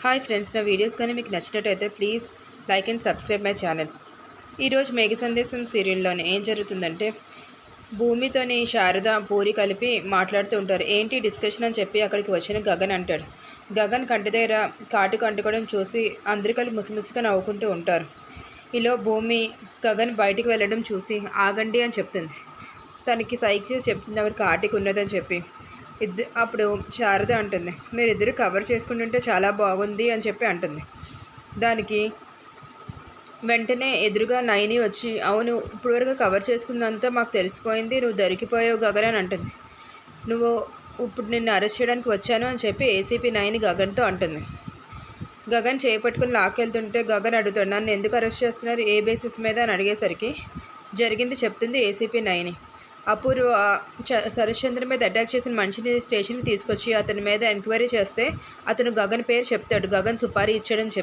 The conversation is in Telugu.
హాయ్ ఫ్రెండ్స్, నా వీడియోస్ కానీ మీకు నచ్చినట్టయితే please like and subscribe my channel. ఈరోజు మేఘ సందేశం సీరియల్లోనే ఏం జరుగుతుందంటే, భూమితోని శారద పూరి కలిపి మాట్లాడుతూ ఉంటారు. ఏంటి డిస్కషన్ అని చెప్పి అక్కడికి వచ్చిన గగన్ అంటాడు. గగన్ కంటి దగ్గర కాటుకు అంటుకోవడం చూసి అందరికీ ముసిముసిగా నవ్వుకుంటూ ఉంటారు. ఈలో భూమి గగన్ బయటికి వెళ్ళడం చూసి ఆగండి అని చెప్తుంది. తనకి సైక్ చేసి చెప్తుంది అక్కడ కాటికి ఉన్నదని చెప్పి. అప్పుడు శారద అంటుంది, మీరిద్దరు కవర్ చేసుకుంటుంటే చాలా బాగుంది అని చెప్పి అంటుంది. దానికి వెంటనే ఎదురుగా నైని వచ్చి, అవును ఇప్పటివరకు కవర్ చేసుకుందంతా మాకు తెలిసిపోయింది, నువ్వు దొరికిపోయావు గగన్ అని అంటుంది. నువ్వు ఇప్పుడు నిన్ను అరెస్ట్ చేయడానికి వచ్చాను అని చెప్పి ఏసీపీ నైని గగన్తో అంటుంది. గగన్ చేపట్టుకుని లాక్కెళ్తుంటే గగన్ అడుగుతాడు, నన్ను ఎందుకు అరెస్ట్ చేస్తున్నారు, ఏ బేసిస్ మీద అని అడిగేసరికి జరిగింది చెప్తుంది ఏసీపీ నైని. అపూర్వ శరశ్చంద్ర మీద అటాక్ చేసిన మనిషిని స్టేషన్కి తీసుకొచ్చి అతని మీద ఎంక్వైరీ చేస్తే అతను గగన్ పేరు చెప్తాడు. గగన్ సుపారీ ఇచ్చాడని చెప్పి